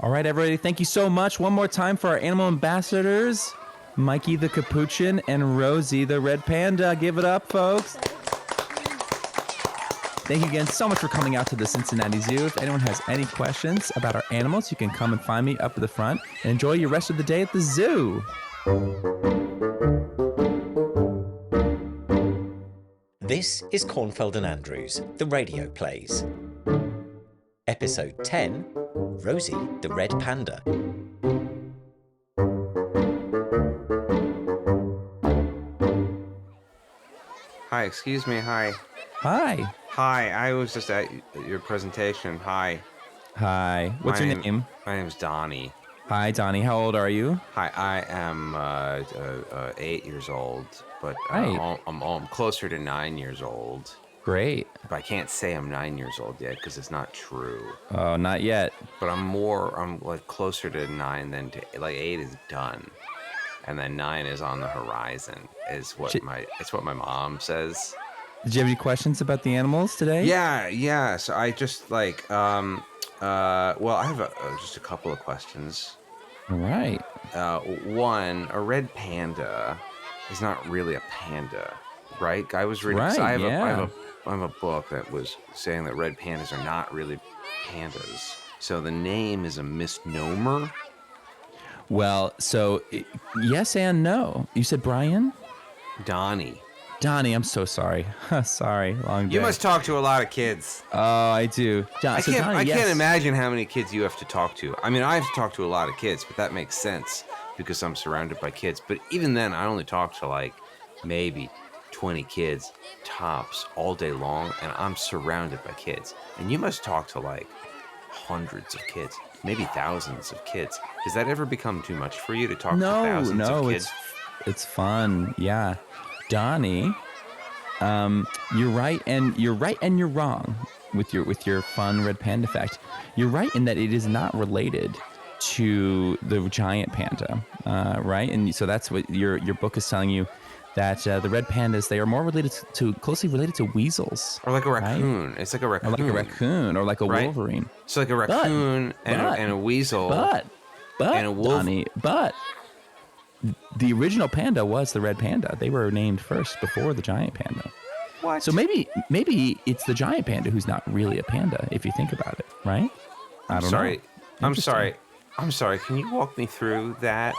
All right, everybody, thank you so much. One more time for our animal ambassadors, Mikey the Capuchin and Rosie the Red Panda. Give it up, folks. Thank you again so much for coming out to the Cincinnati Zoo. If anyone has any questions about our animals, you can come and find me up at the front and enjoy your rest of the day at the zoo. This is Kornfeld and Andrews, the radio plays. Episode 10, Rosie the Red Panda. Hi, excuse me, hi. Hi. Hi, I was just at your presentation. Hi. Hi. What's your name? My name's Donnie. Hi, Donnie. How old are you? Hi, I am 8 years old, but Right. I'm closer to 9 years old. Great. But I can't say I'm 9 years old yet because it's not true. Oh, not yet. But I'm like closer to 9 than to, like 8 is done. And then 9 is on the horizon, is what it's what my mom says. Did you have any questions about the animals today? Yeah. So I just like, well, I have just a couple of questions. All right. One, a red panda is not really a panda, right? I was reading. Right, So I yeah. have a book that was saying that red pandas are not really pandas. So the name is a misnomer. Well, so yes and no. You said Brian? Donnie. Donnie, I'm so sorry. Sorry, long day. You must talk to a lot of kids. Oh, I do. I So can't. Donnie, I yes. can't imagine how many kids you have to talk to. I mean, I have to talk to a lot of kids, but that makes sense because I'm surrounded by kids. But even then, I only talk to like maybe 20 kids tops all day long, and I'm surrounded by kids. And you must talk to like hundreds of kids, maybe thousands of kids. Does that ever become too much for you to talk to thousands of kids? It's fun. Yeah. Donnie, you're right and you're wrong with your fun red panda fact. You're right in that it is not related to the giant panda, right? And so that's what your book is telling you, that the red pandas, they are more closely related to weasels, Or like a raccoon. right? It's like a raccoon. Or like a raccoon, or like a Right? wolverine. So like a raccoon and a weasel. But and a wolf. Donnie, but the original panda was the red panda. They were named first before the giant panda. What? So maybe it's the giant panda who's not really a panda if you think about it, right? I don't know. I'm sorry. Can you walk me through that?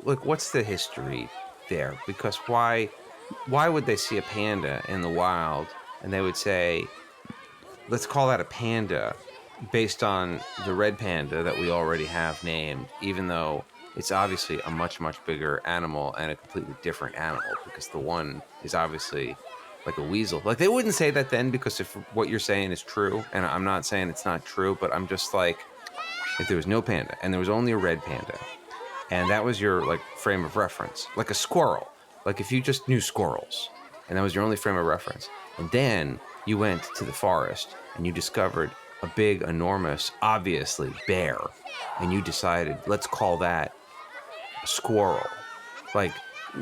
What's the history there? Because why would they see a panda in the wild and they would say, let's call that a panda based on the red panda that we already have named, even though it's obviously a much, much bigger animal and a completely different animal, because the one is obviously like a weasel. Like, they wouldn't say that then, because if what you're saying is true, and I'm not saying it's not true, but I'm just like, if there was no panda and there was only a red panda, and that was your like frame of reference, like a squirrel, like if you just knew squirrels and that was your only frame of reference, and then you went to the forest and you discovered a big, enormous, obviously bear, and you decided, let's call that a squirrel. Like,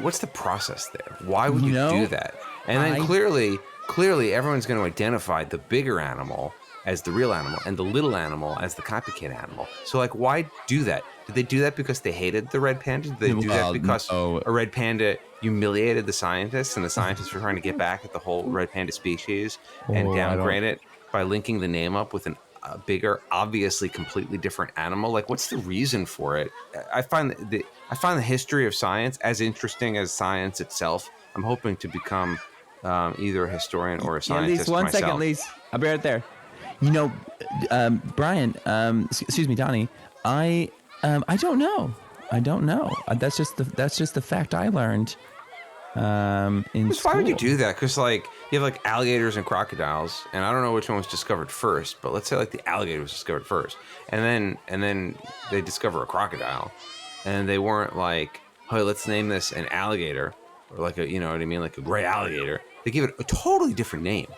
what's the process there? Why would you do that? And then clearly everyone's going to identify the bigger animal as the real animal and the little animal as the copycat animal. So like, why do that? Did they do that because they hated the red panda? Did they do that because a red panda humiliated the scientists, and the scientists were trying to get back at the whole red panda species and downgrade it by linking the name up with a bigger, obviously completely different animal? Like, what's the reason for it? I find the history of science as interesting as science itself. I'm hoping to become either a historian or a scientist One myself. second, Lise. I'll be right there. You know, Brian, excuse me, Donnie, I don't know. That's just the fact I learned in school. Why would you do that? Because like, you have like alligators and crocodiles, and I don't know which one was discovered first, but let's say like the alligator was discovered first, and then they discover a crocodile, and they weren't like, hey, let's name this an alligator, or like a, you know what I mean, like a gray alligator. They give it a totally different name.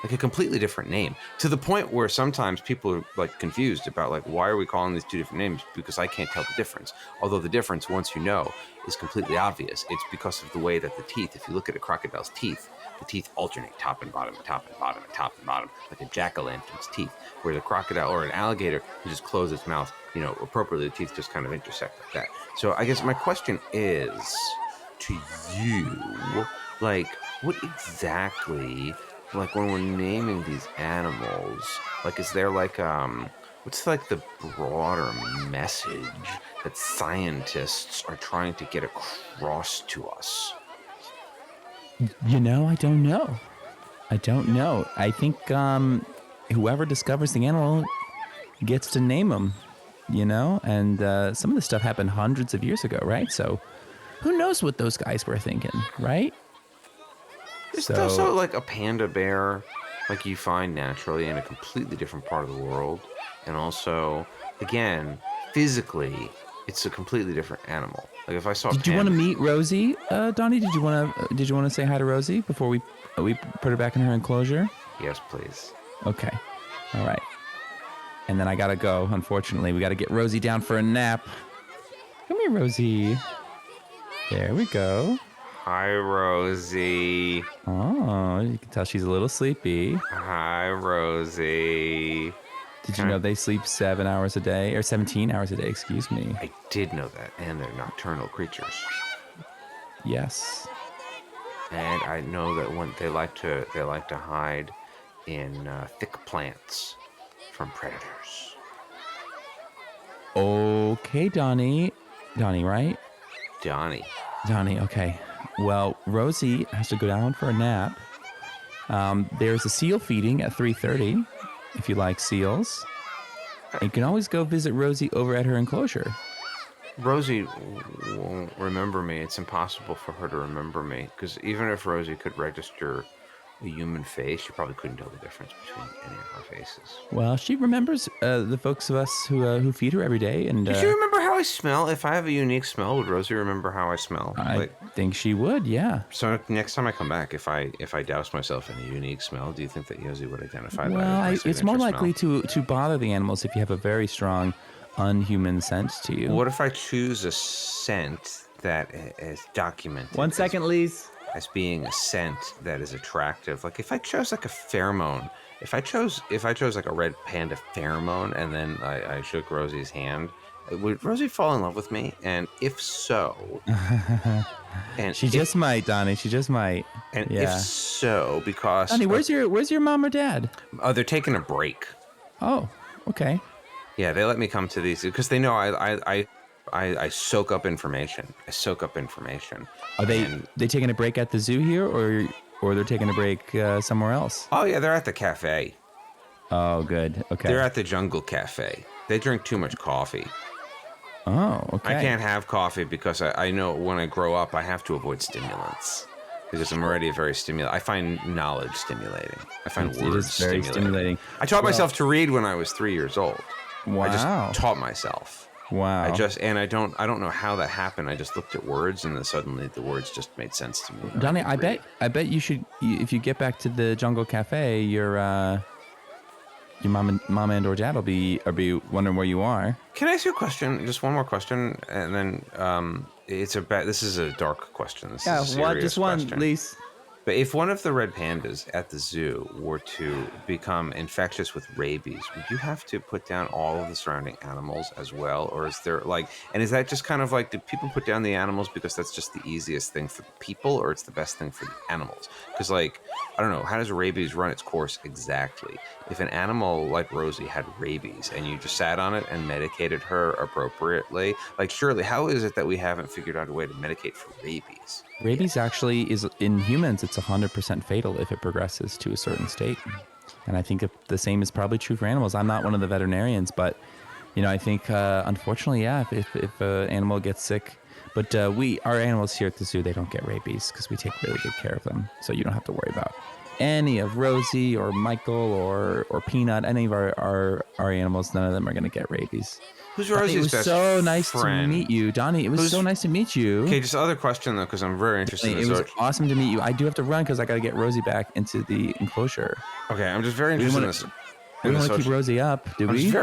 like a completely different name, to the point where sometimes people are like confused about like, why are we calling these two different names? Because I can't tell the difference. Although the difference, once you know, is completely obvious. It's because of the way that the teeth, if you look at a crocodile's teeth, the teeth alternate top and bottom and top and bottom and top and bottom, like a jack-o'-lantern's teeth, where the crocodile or an alligator can just close its mouth, appropriately, the teeth just kind of intersect like that. So I guess my question is to you, like, what exactly, like, when we're naming these animals, like, is there like what's like the broader message that scientists are trying to get across to us? I don't know. I think whoever discovers the animal gets to name them, and some of this stuff happened hundreds of years ago, right? So who knows what those guys were thinking, right? There's also like a panda bear, like you find naturally in a completely different part of the world. And also, again, physically, it's a completely different animal. Like if I saw Did you want to meet Rosie, Donnie? Did you want to say hi to Rosie before we put her back in her enclosure? Yes, please. Okay. All right. And then I got to go, unfortunately. We got to get Rosie down for a nap. Come here, Rosie. There we go. Hi, Rosie. Oh, you can tell she's a little sleepy. Hi, Rosie. Did you know they sleep 7 hours a day, or 17 hours a day, excuse me? I did know that, and they're nocturnal creatures. Yes. And I know that when they like to hide in thick plants from predators. Okay, Donnie. Donnie, right? Donnie, okay. Well, Rosie has to go down for a nap. There's a seal feeding at 3:30 if you like seals. And you can always go visit Rosie over at her enclosure. Rosie won't remember me. It's impossible for her to remember me, because even if Rosie could register a human face, she probably couldn't tell the difference between any of our faces. Well, she remembers the folks of us who feed her every day. And does she remember how I smell? If I have a unique smell, would Rosie remember how I smell? I think she would, yeah. So next time I come back, if I douse myself in a unique smell, do you think that Rosie would identify that? Well, it's more likely to bother the animals if you have a very strong unhuman scent to you. What if I choose a scent that is documented? 1 second, Lise. As being a scent that is attractive. Like if I chose like a pheromone, if I chose like a red panda pheromone, and then I shook Rosie's hand, would Rosie fall in love with me? And if so, and she just might, Donnie. She just might. And if so, because Donnie, where's your mom or dad? They're taking a break. Oh, okay. Yeah, they let me come to these because they know I soak up information. Are they taking a break at the zoo here, or they're taking a break somewhere else? Oh yeah, they're at the cafe. Oh, good. Okay. They're at the Jungle Cafe. They drink too much coffee. Oh, okay. I can't have coffee because I know when I grow up I have to avoid stimulants. Because I'm already very stimulating. I find knowledge stimulating. I find words very stimulating. I taught myself to read when I was 3 years old. Wow. I just taught myself. Wow. I don't know how that happened. I just looked at words and then suddenly the words just made sense to me. Donnie, I bet you should, if you get back to the Jungle Cafe, your mom and or dad will be wondering where you are. Can I ask you a question? Just one more question, and then this is a dark question. This is a serious question. Lise. But if one of the red pandas at the zoo were to become infectious with rabies, would you have to put down all of the surrounding animals as well? Or is there and is that just kind of like, do people put down the animals because that's just the easiest thing for the people, or it's the best thing for the animals? Because I don't know, how does rabies run its course exactly? If an animal like Rosie had rabies and you just sat on it and medicated her appropriately, surely how is it that we haven't figured out a way to medicate for rabies? Rabies actually is, in humans, it's 100% fatal if it progresses to a certain state. And I think the same is probably true for animals. I'm not one of the veterinarians, but, I think, unfortunately, yeah, if an animal gets sick. But our animals here at the zoo, they don't get rabies because we take really good care of them. So you don't have to worry about any of Rosie or Michael or Peanut, any of our animals, none of them are going to get rabies. Who's Donnie, Rosie's best friend? It was so nice to meet you, Donnie. It was so nice to meet you. Okay, just another question though, because I'm very interested in this. It was awesome to meet you. I do have to run because I got to get Rosie back into the enclosure. Okay, I'm just very interested in this. We want to keep Rosie up, do we?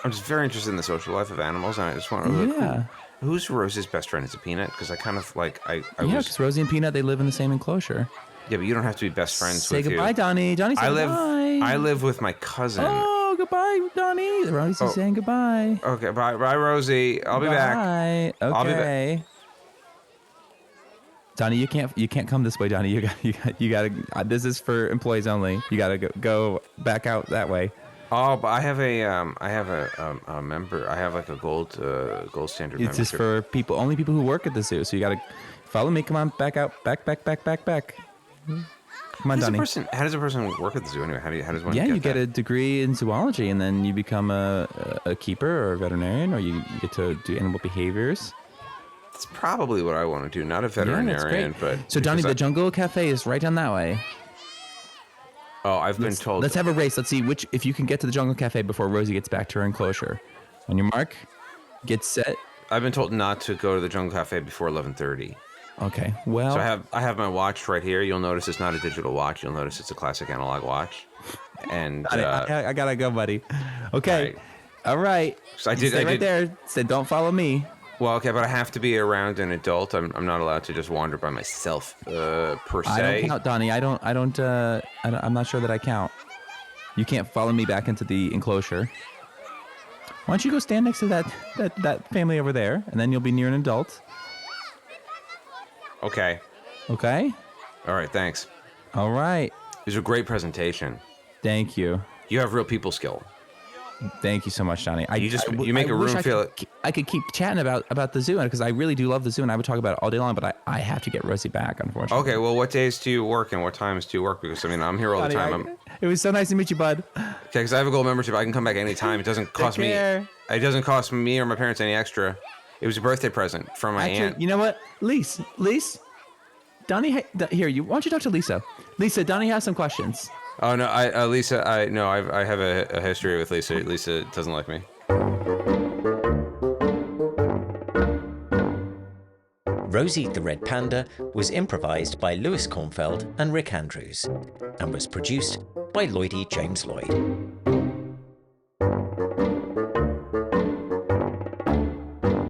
I'm just very interested in the social life of animals, and I just want to look. Yeah. Who's Rosie's best friend? Is it Peanut? Because I kind of like because Rosie and Peanut, they live in the same enclosure. Yeah, but you don't have to be best friends with you. Say goodbye, Donnie. Donnie, say goodbye. I live with my cousin. Oh, goodbye, Donnie. Rosie's saying goodbye. Okay, bye, Rosie. I'll be back. Okay. I'll be back. Donnie, you can't come this way, Donnie. You gotta. This is for employees only. You gotta go back out that way. Oh, but I have a member. I have like a gold standard. It's just for only people who work at the zoo. So you gotta follow me. Come on, back out, back. Come on, Donnie. How does a person work at the zoo anyway? How does one? Yeah, get you get a degree in zoology, and then you become a keeper or a veterinarian, or you get to do animal behaviors. That's probably what I want to do. Not a veterinarian, but so Donnie, the Jungle Cafe is right down that way. Oh, I've been told. Let's have a race. Let's see if you can get to the Jungle Cafe before Rosie gets back to her enclosure. On your mark, get set. I've been told not to go to the Jungle Cafe before 11:30. Okay. Well, so I have my watch right here. You'll notice it's not a digital watch. You'll notice it's a classic analog watch. And I gotta go, buddy. Okay. All right. So I stay right there. Said don't follow me. Well, okay, but I have to be around an adult. I'm not allowed to just wander by myself, per se. I don't count, Donnie. I'm not sure that I count. You can't follow me back into the enclosure. Why don't you go stand next to that family over there, and then you'll be near an adult. Okay. Okay? All right, thanks. All right. It was a great presentation. Thank you. You have real people skill. Thank you so much, Johnny. You make a room feel it. I could keep chatting about the zoo because I really do love the zoo and I would talk about it all day long, but I have to get Rosie back, unfortunately. Okay, well, what days do you work and what times do you work? Because, I mean, I'm here all the time. It was so nice to meet you, bud. Okay, because I have a gold membership. I can come back anytime. It doesn't cost me. It doesn't cost me or my parents any extra. It was a birthday present from my aunt. You know what? Lise, Donnie, why don't you talk to Lisa? Lisa, Donnie has some questions. Oh no, Lisa. I have a history with Lisa. Lisa doesn't like me. Rosie the Red Panda was improvised by Lewis Kornfeld and Rick Andrews, and was produced by Lloydie James Lloyd.